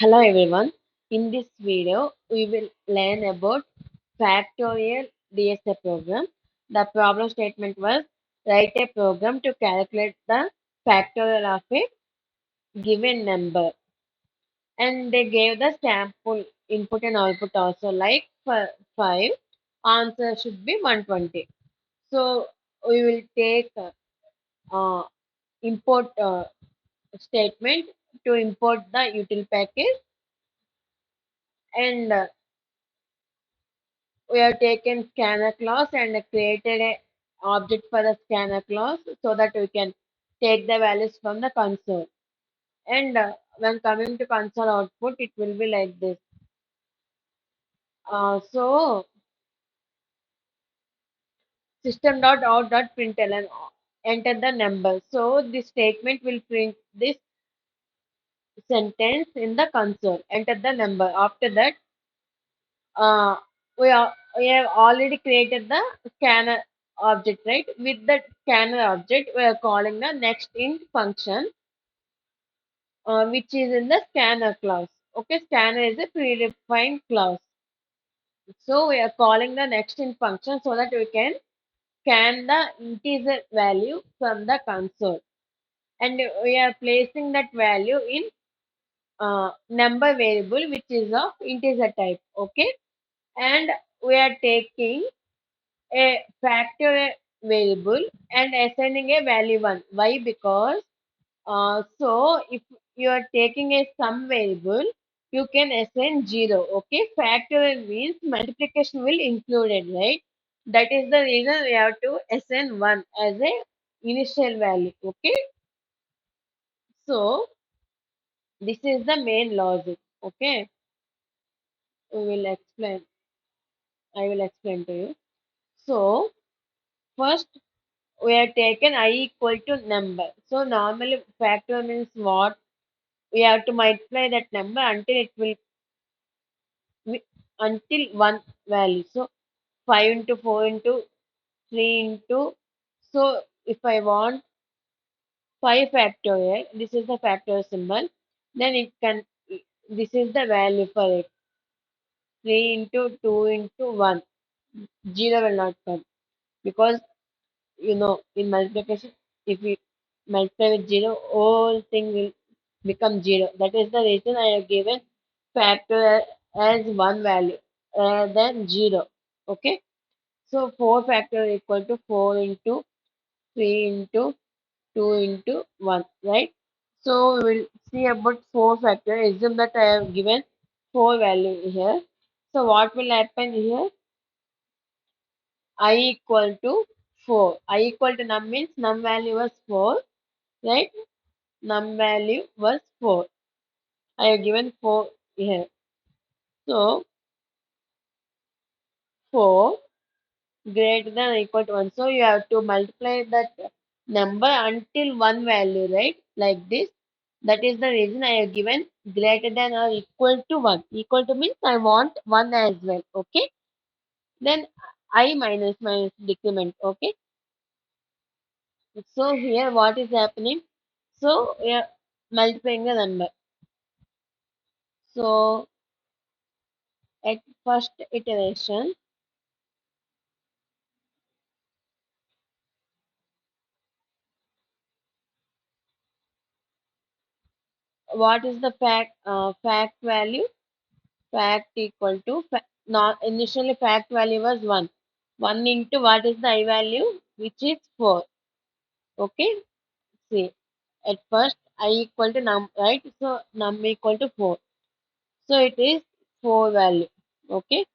Hello everyone. In this video, we will learn about factorial DSA program. The problem statement was write a program to calculate the factorial of a given number. And they gave the sample input and output also like for 5, answer should be 120. So we will take uh, import statement to import the util package and we have taken scanner class and created a object for the scanner class so that we can take the values from the console. And when coming to console output, it will be like this. So system.out.println and enter the number. So this statement will print this sentence in the console. Enter the number. After that, uh, we have already created the scanner object, right? With the scanner object, we are calling the next int function, which is in the scanner class. Okay, scanner is a predefined class. So we are calling the next int function so that we can scan the integer value from the console, and we are placing that value in number variable, which is of integer type. Okay, and we are taking a factor variable and assigning a value 1. Why? Because so if you are taking a sum variable, you can assign 0. Okay, factorial means multiplication will included, right? That is the reason we have to assign 1 as a initial value. Okay, so this is the main logic. Okay, we will explain. I will explain to you. So first we have taken I equal to number. So normally factor means what? We have to multiply that number until it will until one value. So 5 into 4 into 3 into, so if I want 5 factorial, this is the factorial symbol, then it can, this is the value for it. 3 into 2 into 1. 0 will not come because in multiplication, if we multiply with 0, whole thing will become 0. That is the reason I have given factor as one value rather than 0. Okay, so 4 factor equal to 4 into 3 into 2 into 1, right? So we will see about 4 factor. Assume that I have given 4 value here. So what will happen here? I equal to 4. I equal to num means num value was 4, right? Num value was 4. I have given 4 here. So 4 greater than or equal to 1. So you have to multiply that number until one value, right? Like this. That is the reason I have given greater than or equal to 1. Equal to means I want 1 as well. Okay. Then I minus decrement. Okay. So here what is happening? So we are multiplying the number. So at first iteration, what is the fact value? Fact equal to not initially fact value was 1. 1 into what is the I value? Which is 4. Okay. See, at first I equal to num, right? So num equal to 4. So it is 4 value. Okay.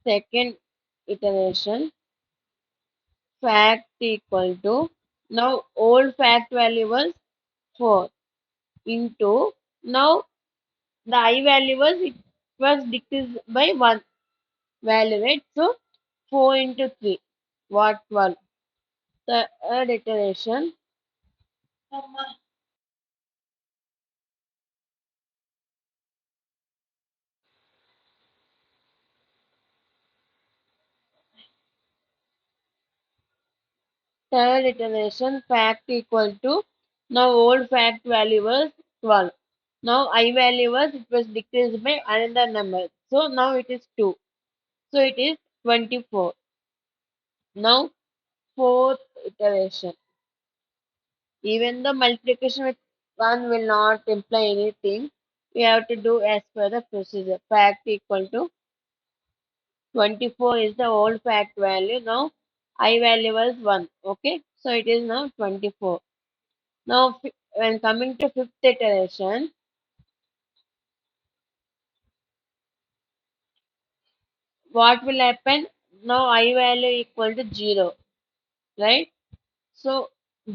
Second iteration, fact equal to, now old fact value was 4 into, now the I value was, it was decreased by 1 value, right? So 4 into 3, what? 12. The third iteration, fact equal to, now old fact value was 12. Now I value was it was decreased by another number. So now it is 2. So it is 24. Now fourth iteration. Even the multiplication with 1 will not imply anything. We have to do as per the procedure. Fact equal to 24 is the old fact value. Now I value was 1. Okay. So it is now 24. Now when coming to fifth iteration, what will happen? Now I value equal to 0. Right. So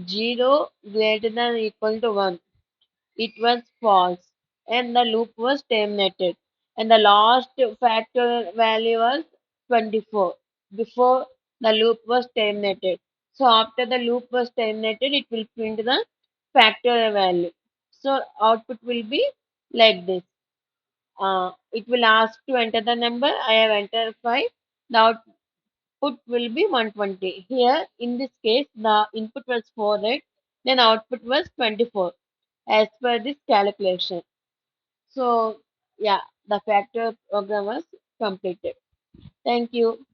0 greater than or equal to 1. It was false and the loop was terminated. And the last factor value was 24 before the loop was terminated. So after the loop was terminated, it will print the factor value. So output will be like this. It will ask to enter the number. I have entered 5. The output will be 120. Here, in this case, the input was 4, right? Then output was 24 as per this calculation. So, yeah, the factor program was completed. Thank you.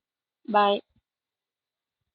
Bye.